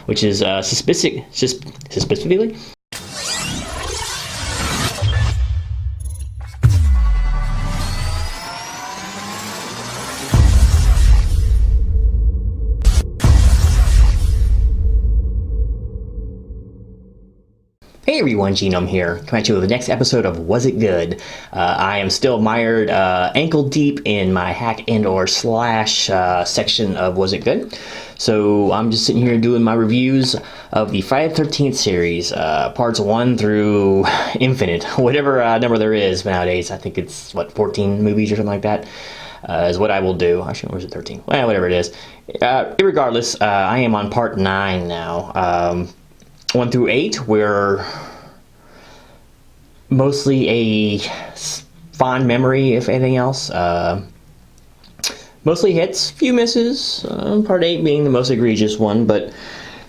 which is suspiciously. Hey everyone, Genome here, coming at you with the next episode of Was It Good? I am still mired ankle deep in my hack and or slash section of Was It Good? So I'm just sitting here doing my reviews of the Friday the 13th series, parts 1 through infinite, whatever number there is nowadays. I think it's, 14 movies or something like that, is what I will do. Actually, or is it 13? Well, whatever it is. Irregardless, I am on part 9 now. 1 through 8 were mostly a fond memory, if anything else. Mostly hits, few misses. Part 8 being the most egregious one, but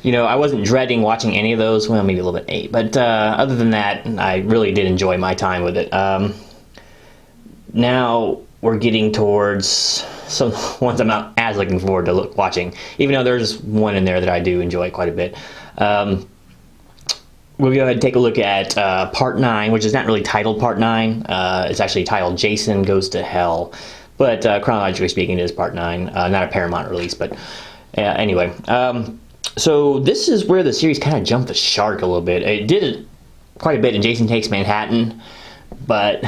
I wasn't dreading watching any of those. Well, maybe a little bit 8, but other than that, I really did enjoy my time with it. Now we're getting towards some ones I'm not as looking forward to watching, even though there's one in there that I do enjoy quite a bit. We'll go ahead and take a look at Part 9, which is not really titled Part 9. It's actually titled Jason Goes to Hell. But chronologically speaking, it is Part 9. Not a Paramount release, but anyway. So this is where the series kind of jumped the shark a little bit. It did it quite a bit in Jason Takes Manhattan, but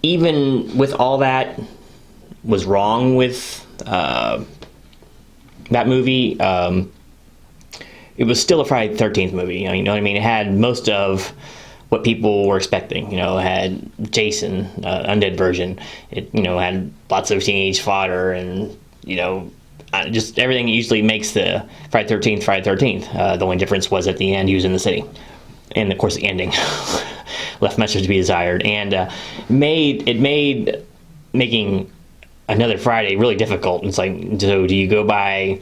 even with all that was wrong with that movie, it was still a Friday the 13th movie, you know what I mean? It had most of what people were expecting. It had Jason, undead version. It, had lots of teenage fodder and, just everything that usually makes the Friday the 13th Friday the 13th. The only difference was at the end, he was in the city. And, of course, the ending left much to be desired. And made making another Friday really difficult. It's like, so do you go by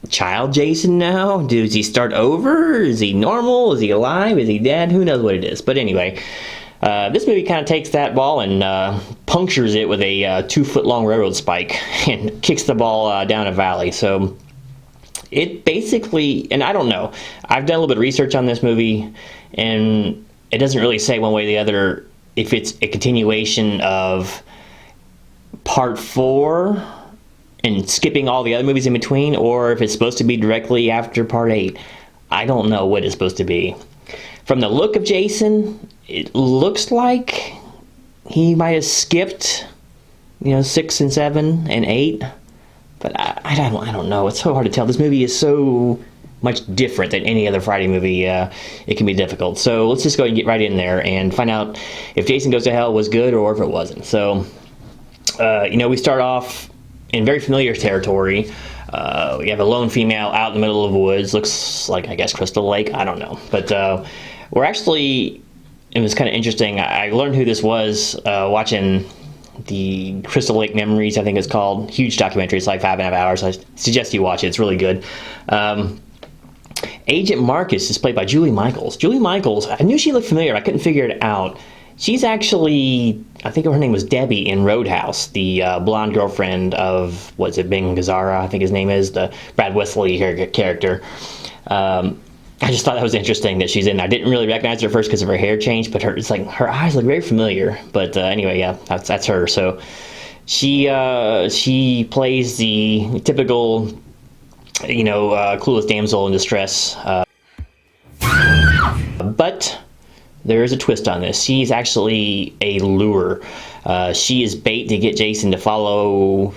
child Jason now? Does he start over? Is he normal? Is he alive? Is he dead? Who knows what it is? But anyway, this movie kind of takes that ball and punctures it with a 2-foot-long railroad spike and kicks the ball down a valley. So it basically, and I don't know, I've done a little bit of research on this movie, and it doesn't really say one way or the other if it's a continuation of Part 4 and skipping all the other movies in between, or if it's supposed to be directly after Part 8. I don't know what it's supposed to be. From the look of Jason, it looks like he might have skipped, 6 and 7 and 8. But I don't know. It's so hard to tell. This movie is so much different than any other Friday movie. It can be difficult. So let's just go and get right in there and find out if Jason Goes to Hell was good or if it wasn't. So, we start off in very familiar territory. We have a lone female out in the middle of the woods. Looks like, I guess, Crystal Lake. I don't know. But we're actually, it was kind of interesting. I learned who this was watching the Crystal Lake Memories, I think it's called. Huge documentary. It's like 5.5 hours. I suggest you watch it. It's really good. Agent Marcus is played by Julie Michaels. Julie Michaels, I knew she looked familiar. I couldn't figure it out. She's actually, I think her name was Debbie in Roadhouse, the blonde girlfriend of, Bing Gazzara, I think his name is, the Brad Wesley character. I just thought that was interesting that she's in. I didn't really recognize her at first because of her hair change, but her eyes look very familiar. But anyway, yeah, that's her. So she plays the typical, clueless damsel in distress. But there is a twist on this. She's actually a lure. She is bait to get Jason to follow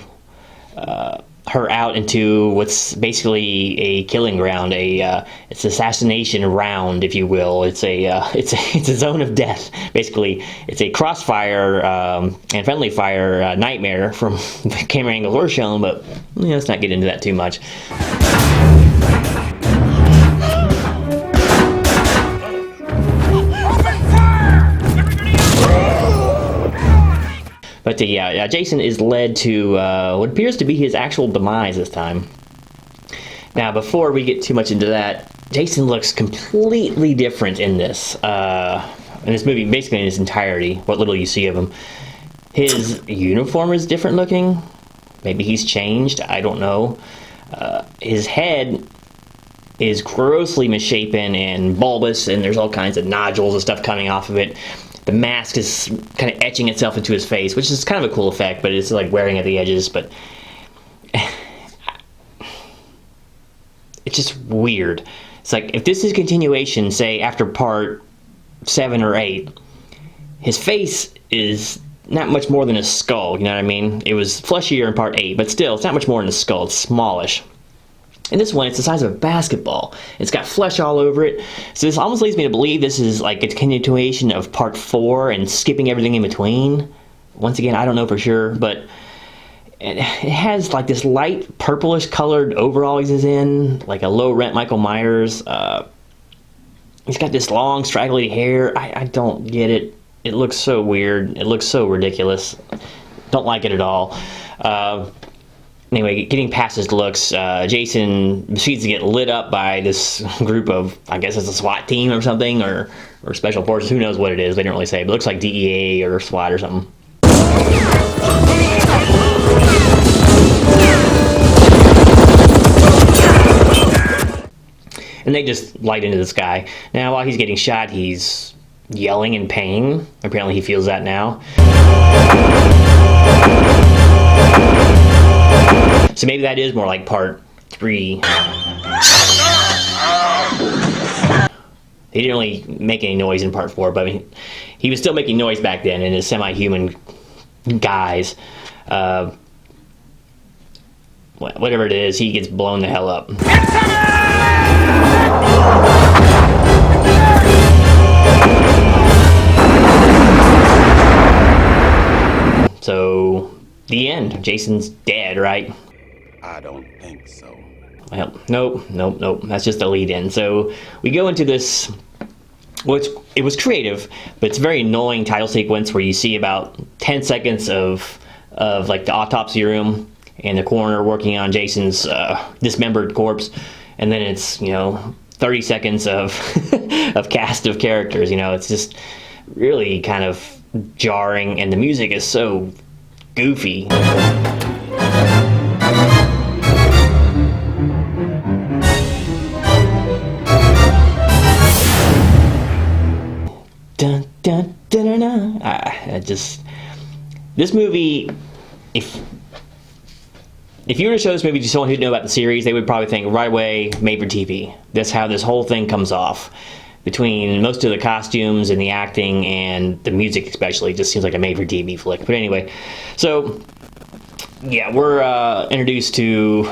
her out into what's basically a killing ground. It's an assassination round, if you will. It's a zone of death. Basically, it's a crossfire and friendly fire nightmare from the camera angles we're shown. But let's not get into that too much. But Jason is led to what appears to be his actual demise this time. Now, before we get too much into that, Jason looks completely different in this movie, basically in its entirety, what little you see of him. His uniform is different looking. Maybe he's changed. I don't know. His head is grossly misshapen and bulbous, and there's all kinds of nodules and stuff coming off of it. The mask is kind of etching itself into his face, which is kind of a cool effect, but it's like wearing at the edges. But it's just weird. It's like, if this is continuation, say after part 7 or 8, his face is not much more than a skull, you know what I mean? It was fleshier in part 8, but still, it's not much more than a skull. It's smallish. In this one, it's the size of a basketball. It's got flesh all over it. So this almost leads me to believe this is like a continuation of part 4 and skipping everything in between. Once again, I don't know for sure, but it has like this light purplish colored overalls he's in, like a low rent Michael Myers. He's got this long straggly hair. I don't get it. It looks so weird. It looks so ridiculous. Don't like it at all. Anyway, getting past his looks, Jason proceeds to get lit up by this group of, I guess it's a SWAT team or something, or special forces. Who knows what it is? They didn't really say, but it looks like DEA or SWAT or something. And they just light into the sky. Now, while he's getting shot, he's yelling in pain. Apparently he feels that now. So maybe that is more like part 3. He didn't really make any noise in part 4, but I mean, he was still making noise back then in his semi-human guise. Whatever it is, he gets blown the hell up. So, the end. Jason's dead, right? I don't think so. Well, nope. That's just a lead-in. So, we go into this, which it was creative, but it's a very annoying title sequence where you see about 10 seconds of like the autopsy room and the coroner working on Jason's dismembered corpse, and then it's, 30 seconds of of cast of characters. It's just really kind of jarring, and the music is so goofy. Dun, dun, dun, dun, dun. This movie, if you were to show this movie to someone who didn't know about the series, they would probably think right away, made for TV. That's how this whole thing comes off. Between most of the costumes and the acting and the music especially, it just seems like a made for TV flick. But anyway, so yeah, we're introduced to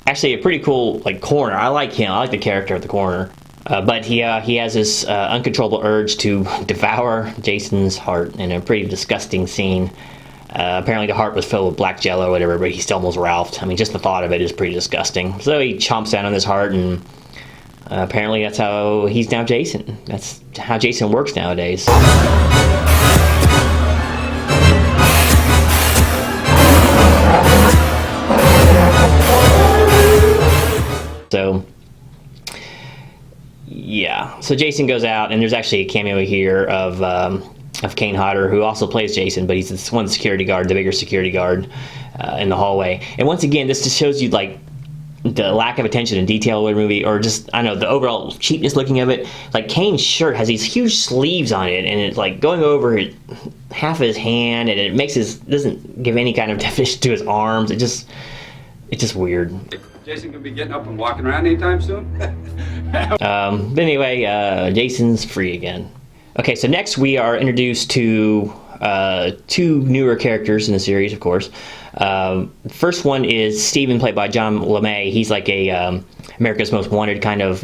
actually a pretty cool coroner. I like him. I like the character of the coroner. But he has this uncontrollable urge to devour Jason's heart in a pretty disgusting scene. Apparently the heart was filled with black jello or whatever, but he still almost ralphed. I mean, just the thought of it is pretty disgusting. So he chomps down on his heart, and apparently that's how he's now Jason. That's how Jason works nowadays. So, yeah. So Jason goes out, and there's actually a cameo here of Kane Hodder, who also plays Jason, but he's this one security guard, the bigger security guard in the hallway. And once again, this just shows you the lack of attention and detail of the movie, or just, I don't know, the overall cheapness looking of it. Kane's shirt has these huge sleeves on it, and it's going over half of his hand, and it doesn't give any kind of definition to his arms. It's just weird. Jason could be getting up and walking around anytime soon. But anyway, Jason's free again. Okay, so next we are introduced to 2 newer characters in the series, of course. First one is Steven, played by John LeMay. He's like a America's Most Wanted kind of,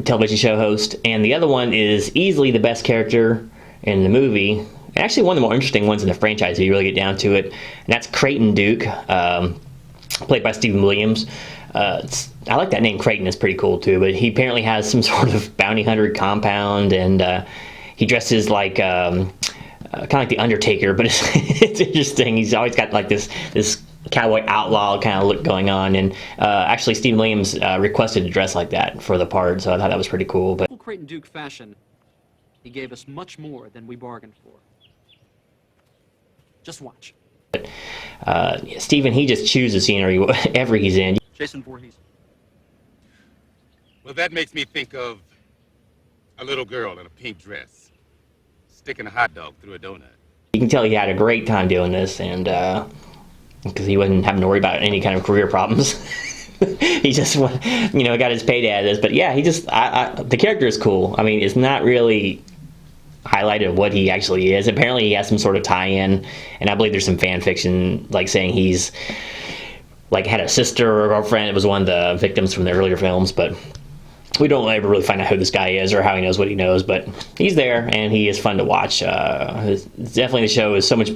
television show host. And the other one is easily the best character in the movie. Actually, one of the more interesting ones in the franchise, if you really get down to it. And that's Creighton Duke, played by Stephen Williams. I like that name. Creighton is pretty cool too, but he apparently has some sort of bounty hunter compound, and he dresses like kind of like the Undertaker, but it's interesting. He's always got this cowboy outlaw kind of look going on, and actually Stephen Williams requested to dress like that for the part, so I thought that was pretty cool. But Creighton Duke fashion, he gave us much more than we bargained for. Just watch. Stephen, he just chooses scenery wherever he's in. Jason Voorhees, Well, that makes me think of a little girl in a pink dress sticking a hot dog through a donut. You can tell he had a great time doing this, and because he wasn't having to worry about any kind of career problems. He just, got his payday out of this. But yeah, the character is cool. I mean, it's not really highlighted what he actually is. Apparently, he has some sort of tie-in, and I believe there's some fan fiction, like saying he's like had a sister or a girlfriend. It was one of the victims from the earlier films, but we don't ever really find out who this guy is or how he knows what he knows. But he's there, and he is fun to watch. Definitely, the show is so much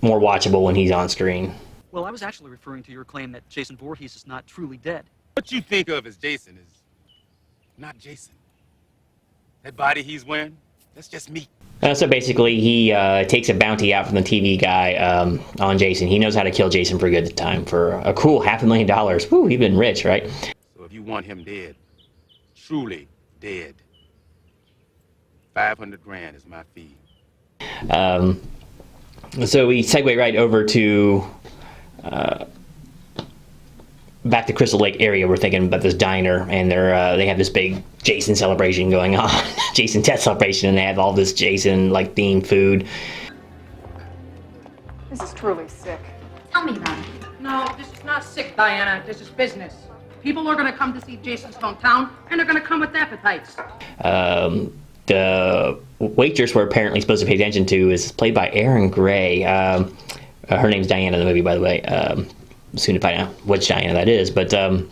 more watchable when he's on screen. Well, I was actually referring to your claim that Jason Voorhees is not truly dead. What you think of as Jason is not Jason. That body he's wearing, that's just me. So basically, he takes a bounty out from the TV guy on Jason. He knows how to kill Jason for good at the time for a cool $500,000. Woo, he's been rich, right? So if you want him dead, truly dead, 500 grand is my fee. So we segue right over to back to Crystal Lake area. We're thinking about this diner, and they have this big Jason celebration going on, Jason death celebration, and they have all this Jason like themed food. This is truly sick. Tell me about it. No, this is not sick, Diana. This is business. People are going to come to see Jason's hometown, and they're going to come with appetites. The waitress we're apparently supposed to pay attention to is played by Erin Gray. Her name's Diana in the movie, by the way. Soon to find out which Diana that is. But I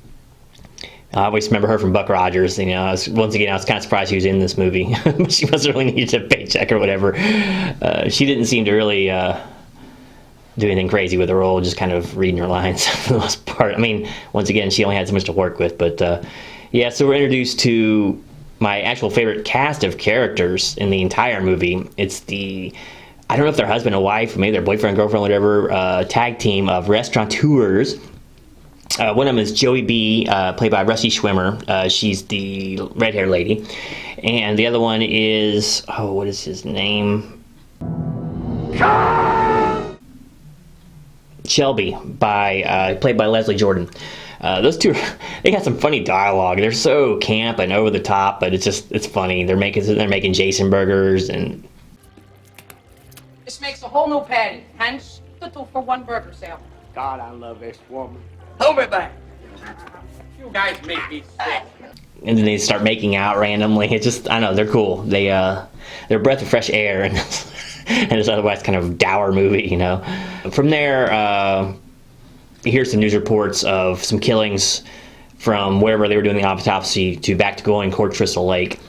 always remember her from Buck Rogers. I was kind of surprised she was in this movie. She wasn't really needed a paycheck or whatever. She didn't seem to really do anything crazy with the role, just kind of reading her lines for the most part. I mean, once again, she only had so much to work with. But yeah, so we're introduced to my actual favorite cast of characters in the entire movie. It's I don't know if they're husband and wife, maybe they're boyfriend, girlfriend, whatever, tag team of restaurateurs. One of them is Joey B, played by Rusty Schwimmer. She's the red-haired lady. And the other one is, what is his name? Shelby, played by Leslie Jordan. Those two, they got some funny dialogue. They're so camp and over the top, but it's funny. They're making Jason burgers, and This makes a whole new patty, hence the 2-for-1 burger sale. God, I love this woman. Hold it back. You guys make me sick. and then they start making out randomly. It's just, I don't know, they're cool. They're a breath of fresh air, and it's otherwise kind of dour movie, you know. From there, you hear some news reports of some killings from wherever they were doing the autopsy to back to going towards Crystal Lake.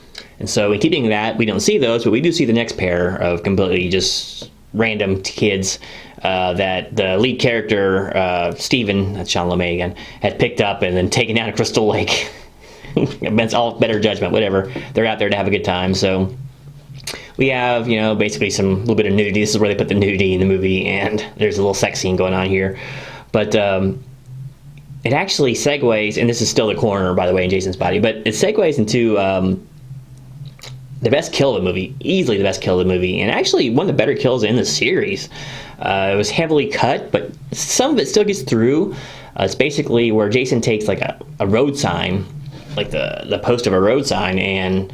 And so in keeping that, we don't see those, but we do see the next pair of completely just random kids that the lead character, Steven, that's Sean LeMay again, had picked up and then taken down to Crystal Lake. It's all better judgment, whatever. They're out there to have a good time. So we have, you know, basically some little bit of nudity. This is where they put the nudity in the movie, and there's a little sex scene going on here. But it actually segues, and this is still the coroner, by the way, in Jason's body, but it segues into the best kill of the movie, easily the best kill of the movie, and actually one of the better kills in the series. It was heavily cut, but some of it still gets through. It's basically where Jason takes like a road sign, like the post of a road sign, and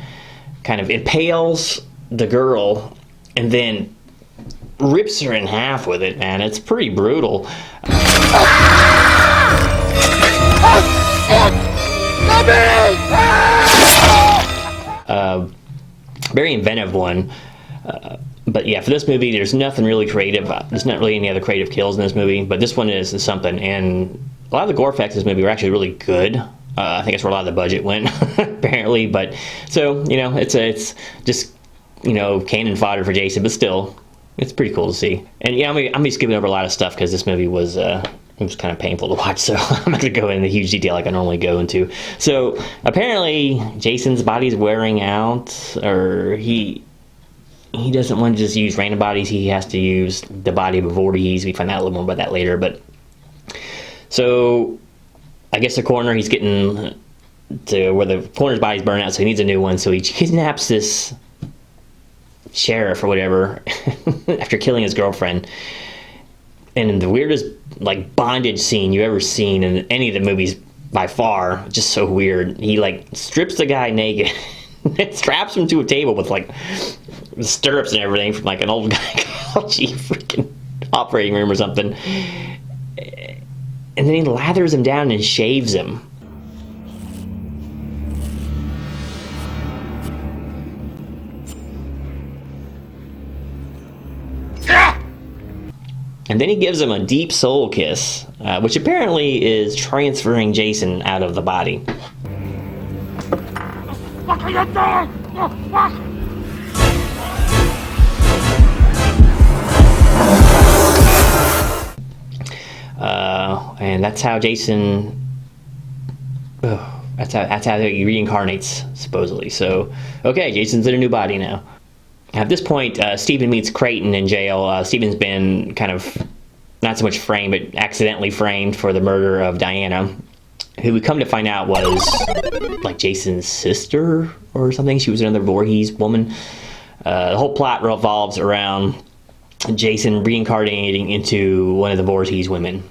kind of impales the girl and then rips her in half with it, man. It's pretty brutal. Very inventive one. But yeah, for this movie, there's nothing really creative. There's not really any other creative kills in this movie, but this one is something. And a lot of the gore effects in this movie were actually really good. I think that's where a lot of the budget went, apparently. But so, you know, it's just, you know, cannon fodder for Jason, but still, it's pretty cool to see. And yeah, I'm just skipping over a lot of stuff because this movie was it was kind of painful to watch, so I'm not going to go into huge detail like I normally go into. So apparently Jason's body's wearing out, or he doesn't want to just use random bodies. He has to use the body of a Voorhees. We find out a little more about that later. But so I guess the coroner, he's getting to where the coroner's body's burning out, so he needs a new one. So he kidnaps this sheriff or whatever after killing his girlfriend. And the weirdest like bondage scene you've ever seen in any of the movies by far. Just so weird. He like strips the guy naked and straps him to a table with like stirrups and everything from like an old gynecology freaking operating room or something. And then he lathers him down and shaves him. And then he gives him a deep soul kiss, which apparently is transferring Jason out of the body. What are you doing? You fuck! And that's how Jason. That's how he reincarnates, supposedly. So, okay, Jason's in a new body now. At this point, Stephen meets Creighton in jail. Stephen's been kind of not so much framed, but accidentally framed for the murder of Diana, who we come to find out was like Jason's sister or something. She was another Voorhees woman. The whole plot revolves around Jason reincarnating into one of the Voorhees women.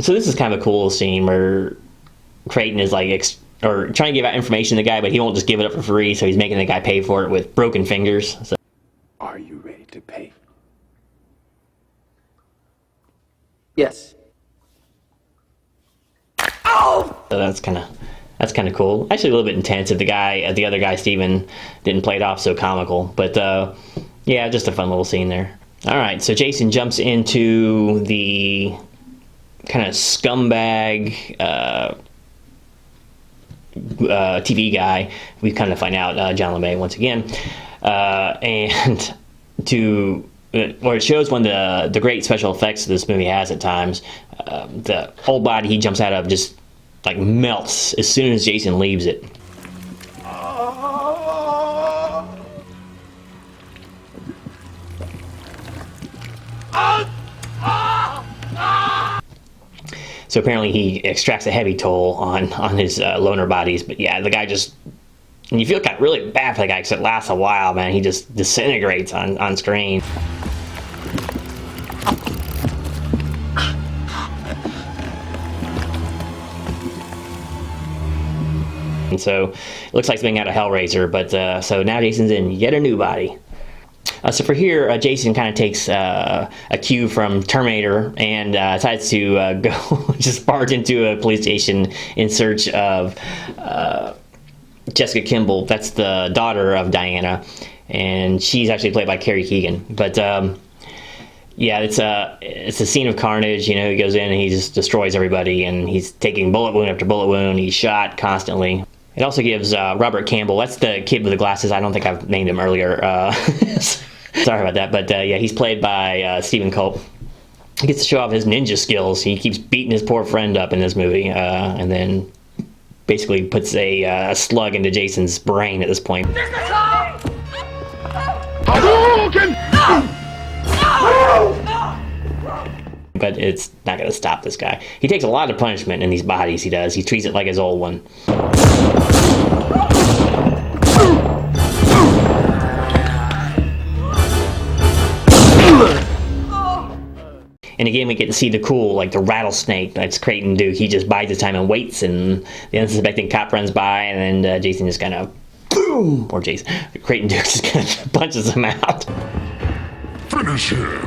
So this is kind of a cool scene where Creighton is like trying to give out information to the guy, but he won't just give it up for free, so he's making the guy pay for it with broken fingers. So. Are you ready to pay? Yes. So that's kind of cool. Actually, a little bit intense. If the other guy, Steven, didn't play it off so comical, but yeah, just a fun little scene there. All right, so Jason jumps into the kind of scumbag TV guy. We kind of find out John LeMay once again, and it shows one of the great special effects this movie has at times. The whole body he jumps out of just like melts as soon as Jason leaves it. So apparently he extracts a heavy toll on his loner bodies. But yeah, the guy just, and you feel kind of really bad for the guy because it lasts a while, man. He just disintegrates on screen. And so it looks like something out of Hellraiser, but so now Jason's in yet a new body. So for here, Jason kind of takes a cue from Terminator and decides to go just barge into a police station in search of Jessica Kimball. That's the daughter of Diana, and she's actually played by Carrie Keegan. But yeah, it's a scene of carnage. You know, he goes in and he just destroys everybody, and he's taking bullet wound after bullet wound. He's shot constantly. It also gives Robert Campbell, that's the kid with the glasses. I don't think I've named him earlier. Sorry about that. But yeah, he's played by Stephen Culp. He gets to show off his ninja skills. He keeps beating his poor friend up in this movie, and then basically puts a slug into Jason's brain at this point. But it's not going to stop this guy. He takes a lot of punishment in these bodies he does. He treats it like his old one. And again, we get to see the cool, like the rattlesnake that's Creighton Duke. He just bides his time and waits, and the unsuspecting cop runs by, and then Jason just kind of boom, or Creighton Duke just kind of punches him out. Finish him.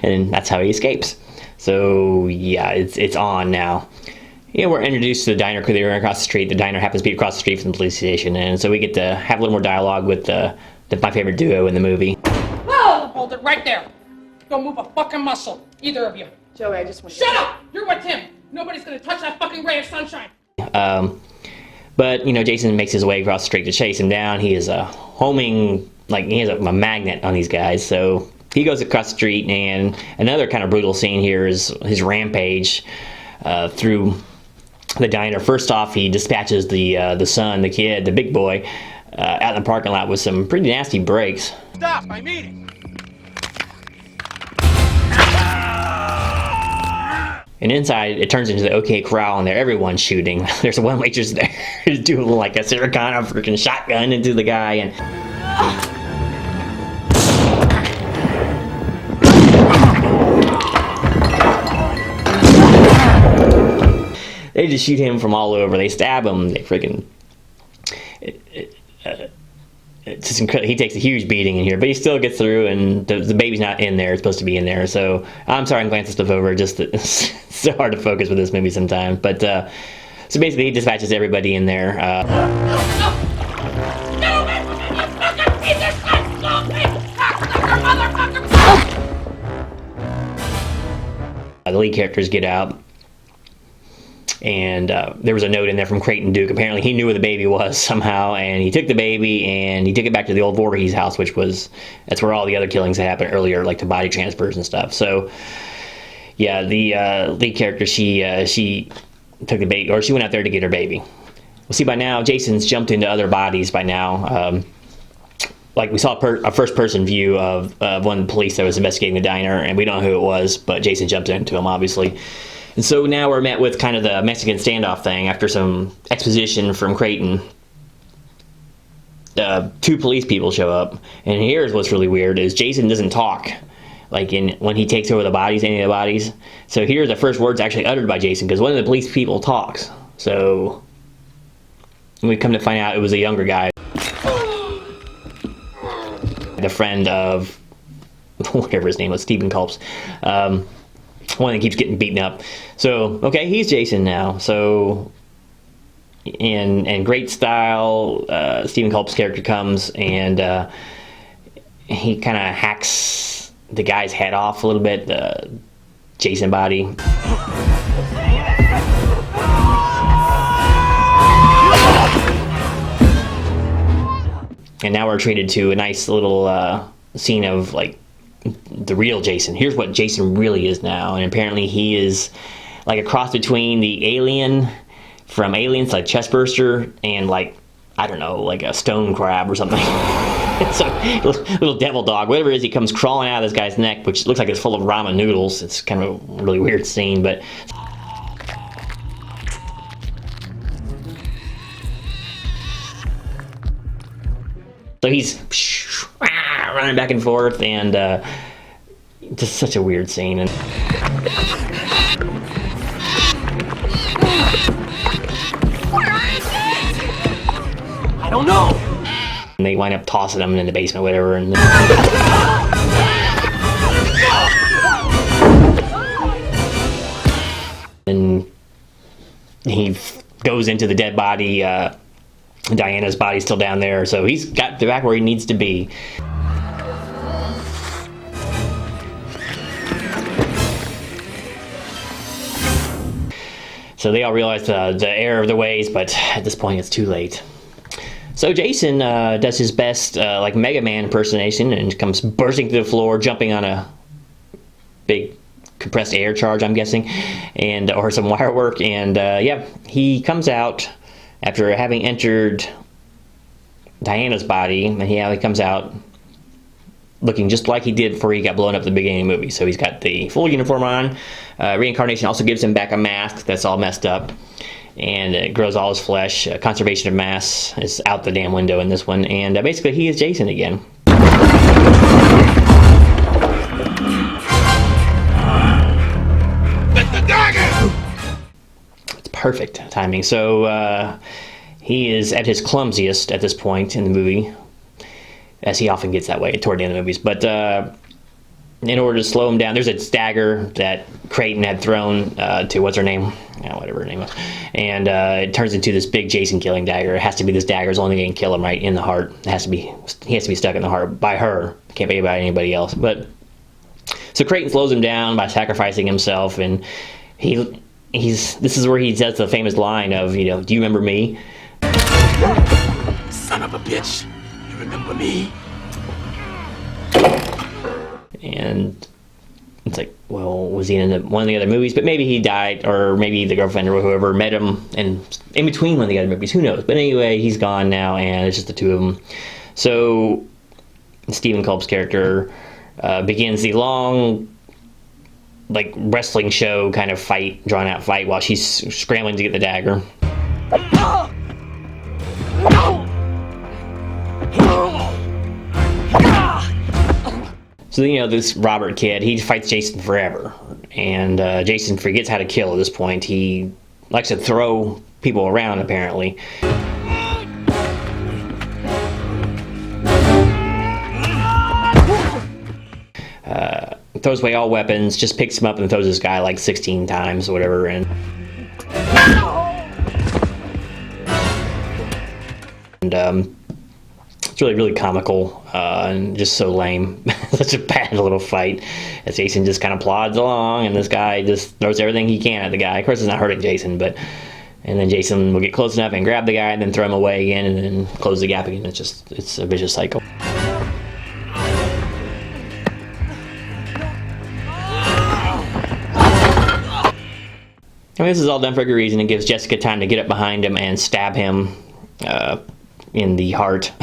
And that's how he escapes. So yeah, it's on now. Yeah, we're introduced to the diner because they were across the street. The diner happens to be across the street from the police station, and so we get to have a little more dialogue with my favorite duo in the movie. Whoa! Hold it right there. Don't move a fucking muscle, either of you. Joey, I just want to... Shut up! You're with him. Nobody's gonna touch that fucking ray of sunshine. But you know, Jason makes his way across the street to chase him down. He is homing, like he has a magnet on these guys, so he goes across the street. And another kind of brutal scene here is his rampage through the diner. First off, he dispatches the son, the kid, the big boy, out in the parking lot with some pretty nasty breaks. Stop! I'm eating. And inside, it turns into the OK Corral, and there everyone's shooting. There's one waitress there doing like a Sarah Connor freaking shotgun into the guy, and to shoot him from all over. They stab him. They freaking. It's just incredible. He takes a huge beating in here, but he still gets through, and the baby's not in there. It's supposed to be in there. So I'm sorry I'm glancing stuff over. Just that it's so hard to focus with this movie sometimes. But so basically, he dispatches everybody in there. The lead characters get out, and there was a note in there from Creighton Duke. Apparently he knew where the baby was somehow, and he took the baby and he took it back to the old Voorhees house, that's where all the other killings had happened earlier, like the body transfers and stuff. So yeah, the lead character, she took the baby, or she went out there to get her baby. Well, see, by now Jason's jumped into other bodies by now. Like, we saw a first-person view of one of the police that was investigating the diner, and we don't know who it was, but Jason jumped into him, obviously. And so now we're met with kind of the Mexican standoff thing. After some exposition from Creighton, 2 police people show up, and here's what's really weird, is Jason doesn't talk, like when he takes over the bodies, any of the bodies. So here are the first words actually uttered by Jason, because one of the police people talks. So we come to find out it was a younger guy. The friend of whatever his name was, Stephen Culp's, one that keeps getting beaten up. So okay, he's Jason now. So in great style, Stephen Culp's character comes and he kind of hacks the guy's head off a little bit, the Jason body. And now we're treated to a nice little scene of, like, the real Jason. Here's what Jason really is now. And apparently he is like a cross between the alien from Aliens, like Chestburster, and, like, I don't know, like a stone crab or something. It's a little devil dog. Whatever it is, he comes crawling out of this guy's neck, which looks like it's full of ramen noodles. It's kind of a really weird scene, but... So he's running back and forth, and just such a weird scene. And I don't know. and they wind up tossing him in the basement, whatever. And he goes into the dead body. Diana's body's still down there, so he's got back where he needs to be. So they all realize the error of their ways, but at this point it's too late. So Jason does his best like Mega Man impersonation and comes bursting through the floor, jumping on a big compressed air charge, I'm guessing, and or some wire work, and yeah, he comes out after having entered Diana's body, and he comes out looking just like he did before he got blown up at the beginning of the movie. So he's got the full uniform on. Reincarnation also gives him back a mask that's all messed up, and it grows all his flesh. Conservation of mass is out the damn window in this one, and basically he is Jason again. Perfect timing. So he is at his clumsiest at this point in the movie, as he often gets that way toward the end of the movies. But in order to slow him down, there's a dagger that Creighton had thrown to what's her name? Whatever her name was. And it turns into this big Jason killing dagger. It has to be this dagger. It's the only thing that can kill him, right in the heart. He has to be stuck in the heart by her. Can't be by anybody else. But so Creighton slows him down by sacrificing himself, and this is where he says the famous line of, do you remember me? Son of a bitch, you remember me? And it's like, well, was he in one of the other movies? But maybe he died, or maybe the girlfriend or whoever met him in between one of the other movies. Who knows? But anyway, he's gone now, and it's just the two of them. So Stephen Culp's character begins the long, like, wrestling show kind of fight, drawn out fight, while she's scrambling to get the dagger. So this Robert kid, he fights Jason forever, and Jason forgets how to kill at this point. He likes to throw people around, apparently. Throws away all weapons, just picks him up and throws this guy like 16 times or whatever. And it's really, really comical and just so lame. Such a bad little fight as Jason just kind of plods along, and this guy just throws everything he can at the guy. Of course, it's not hurting Jason, and then Jason will get close enough and grab the guy and then throw him away again and then close the gap again. It's a vicious cycle. I mean, this is all done for a good reason. It gives Jessica time to get up behind him and stab him in the heart.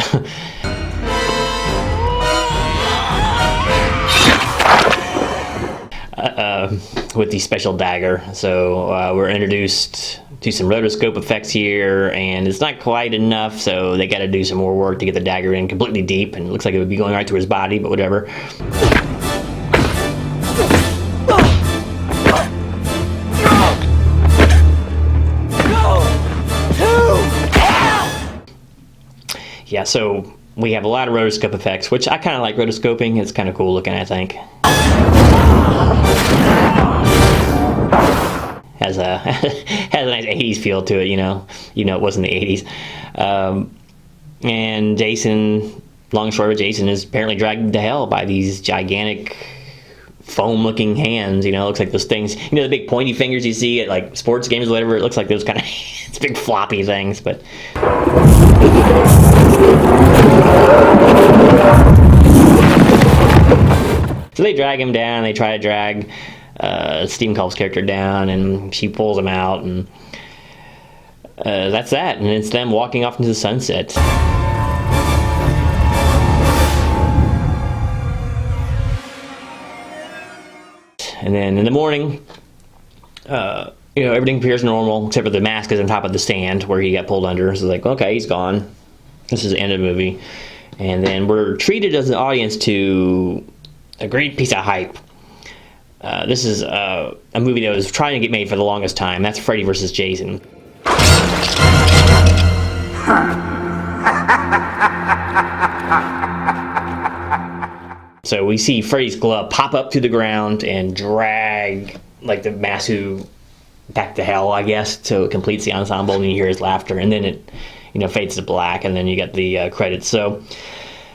With the special dagger. So we're introduced to some rotoscope effects here, and it's not quite enough, so they got to do some more work to get the dagger in completely deep, and it looks like it would be going right to his body, but whatever. Yeah, so we have a lot of rotoscope effects, which I kind of like rotoscoping. It's kind of cool looking, I think. Has a nice 80s feel to it, you know. It wasn't the 80s. And Jason, long story with Jason, is apparently dragged to hell by these gigantic foam-looking hands. It looks like those things, the big pointy fingers you see at like sports games or whatever. It looks like those kind of it's big floppy things, but. So they drag him down. They try to drag Stephen Culp's character down, and she pulls him out, and that's that. And it's them walking off into the sunset. And then in the morning, everything appears normal except for the mask is on top of the stand where he got pulled under. So it's like, okay, he's gone. This is the end of the movie. And then we're treated as an audience to a great piece of hype. This is a movie that was trying to get made for the longest time. That's Freddy vs. Jason. So we see Freddy's glove pop up to the ground and drag like the Masu back to hell, I guess, so it completes the ensemble, and you hear his laughter, and then it fades to black, and then you get the credits. So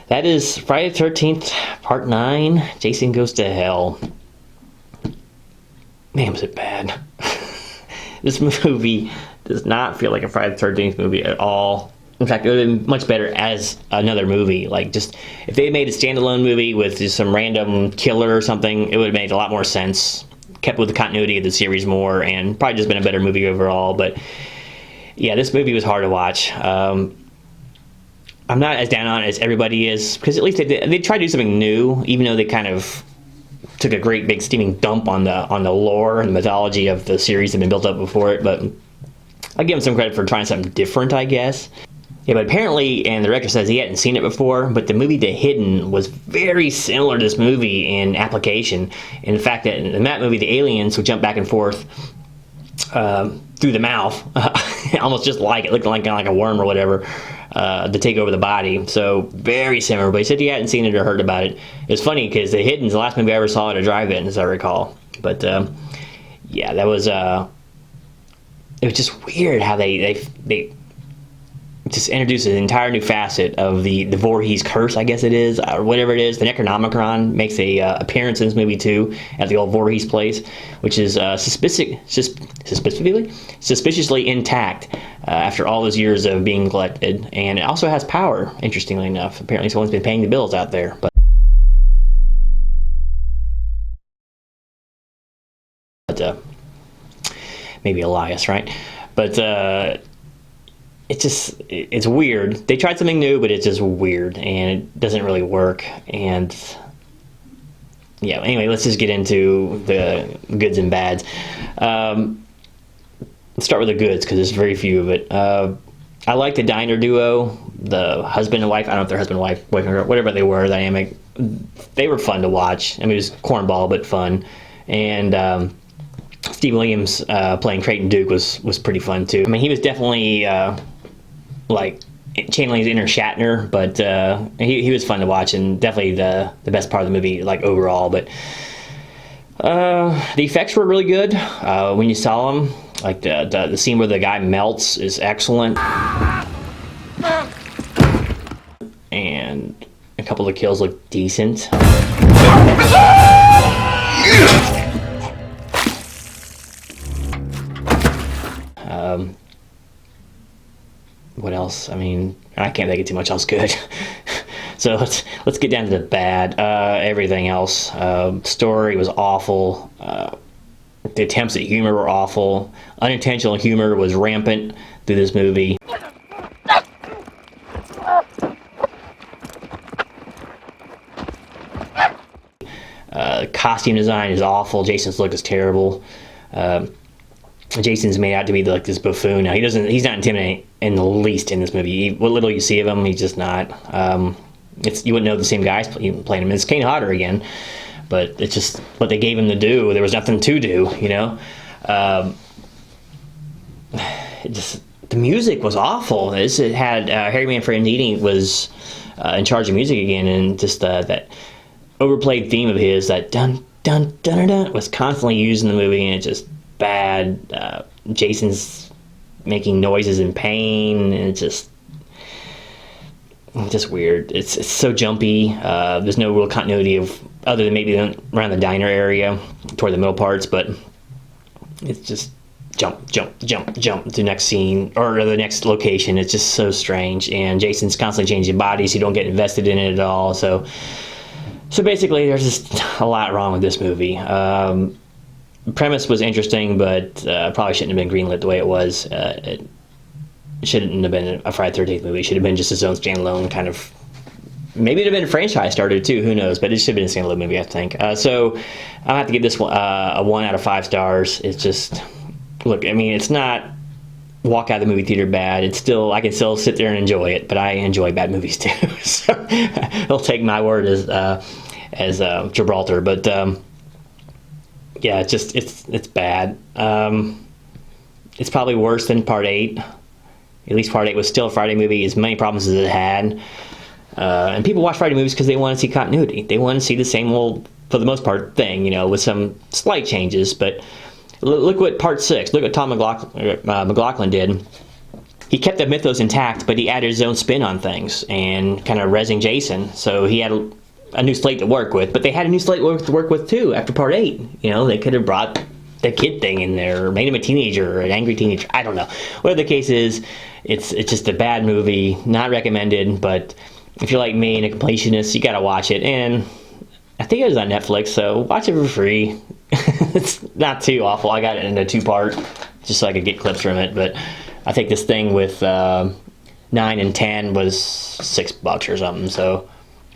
that is Friday the 13th, Part 9, Jason Goes to Hell. Man, was it bad. This movie does not feel like a Friday the 13th movie at all. In fact, it would have been much better as another movie. Like, just if they had made a standalone movie with just some random killer or something, it would have made a lot more sense. Kept with the continuity of the series more, and probably just been a better movie overall. But yeah, this movie was hard to watch. I'm not as down on it as everybody is, because at least they tried to do something new, even though they kind of took a great big steaming dump on the lore and the mythology of the series that had been built up before it. But I give them some credit for trying something different, I guess. Yeah, but apparently, and the director says he hadn't seen it before, but the movie The Hidden was very similar to this movie in application. In fact, that in that movie, the aliens would jump back and forth through the mouth, almost just like it, looked like a worm or whatever, to take over the body. So very similar, but he said he hadn't seen it or heard about it. It's funny because The Hidden's the last movie I ever saw at a drive-in, as I recall. But yeah, that was it was just weird how they just introduced an entire new facet of the Voorhees curse, I guess it is, or whatever it is. The Necronomicon makes a appearance in this movie too, at the old Voorhees place, which is suspiciously intact after all those years of being neglected. And it also has power, interestingly enough. Apparently someone's been paying the bills out there. But maybe Elias, right? But it's weird. They tried something new, but it's just weird, and it doesn't really work. And yeah, anyway, let's just get into the goods and bads. Let's start with the goods, because there's very few of it. I like the diner duo, the husband and wife. I don't know if they're husband and wife, boyfriend and girl, whatever they were, dynamic. They were fun to watch. I mean, it was cornball, but fun. And Steve Williams playing Creighton Duke was pretty fun too. I mean, he was definitely like channeling his inner Shatner, but he was fun to watch and definitely the best part of the movie, like overall. But the effects were really good when you saw them. Like the scene where the guy melts is excellent, and a couple of the kills look decent. What else? I mean, I can't think of too much else good. So let's get down to the bad. Everything else. Story was awful. The attempts at humor were awful. Unintentional humor was rampant through this movie. Costume design is awful. Jason's look is terrible. Jason's made out to be like this buffoon. Now he's not intimidating in the least in this movie. What little you see of him, he's just not. You wouldn't know the same guy's playing him. It's Kane Hodder again, but it's just what they gave him to do. There was nothing to do, you know. The music was awful. It had Harry Manfredini was in charge of music again, and just that overplayed theme of his, that dun dun dun dun dun, was constantly used in the movie, and it's just bad. Jason's making noises in pain, and it's just weird. It's so jumpy. There's no real continuity of other than maybe around the diner area toward the middle parts, but it's just jump to the next scene or the next location. It's just so strange, and Jason's constantly changing bodies. You don't get invested in it at all. So basically, there's just a lot wrong with this movie. Premise was interesting, but probably shouldn't have been greenlit the way it was. It shouldn't have been a Friday the 13th movie. It should have been just its own standalone kind of. Maybe it'd have been a franchise started too. Who knows? But it should have been a standalone movie, I think. So I'll have to give this one a 1 out of 5 stars. It's just, look. I mean, it's not walk out of the movie theater bad. It's still, I can still sit there and enjoy it. But I enjoy bad movies too. So they'll take my word as Gibraltar. But yeah, it's bad. It's probably worse than Part 8. At least Part 8 was still a Friday movie, as many problems as it had. And people watch Friday movies because they want to see continuity. They want to see the same old, for the most part, thing, you know, with some slight changes. But look what Part 6, look what Tom McLaughlin did. He kept the mythos intact, but he added his own spin on things and kind of resing Jason. So he had a new slate to work with, but they had a new slate to work with too after Part 8. You know, they could have brought the kid thing in there, or made him a teenager, or an angry teenager. I don't know. Whatever the case is, it's just a bad movie. Not recommended, but if you're like me and a completionist, you gotta watch it. And I think it was on Netflix, so watch it for free. It's not too awful. I got it in a 2-part just so I could get clips from it. But I think this thing with 9 and 10 was $6 or something. So.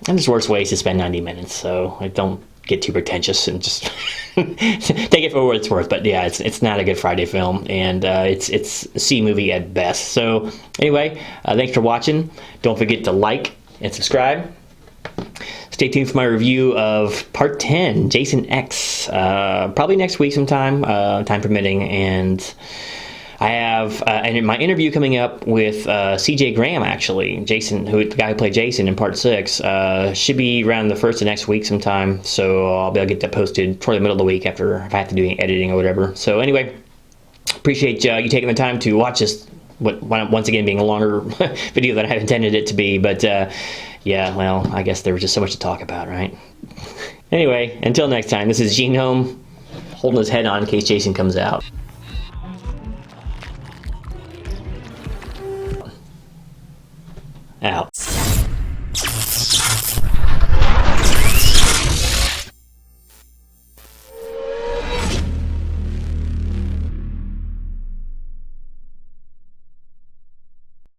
And there's worse ways to spend 90 minutes, so I don't get too pretentious and just take it for what it's worth. But yeah, it's not a good Friday film, and it's a C movie at best. So anyway, thanks for watching. Don't forget to like and subscribe. Stay tuned for my review of Part 10, Jason X, probably next week sometime, time permitting. And I have my interview coming up with C.J. Graham, actually. The guy who played Jason in Part 6, should be around the first of next week sometime. So I'll be able to get that posted toward the middle of the week after if I have to do any editing or whatever. So anyway, appreciate you taking the time to watch this. Once again, being a longer video than I intended it to be. But yeah, well, I guess there was just so much to talk about, right? Anyway, until next time, this is Genome holding his head on in case Jason comes out. Out.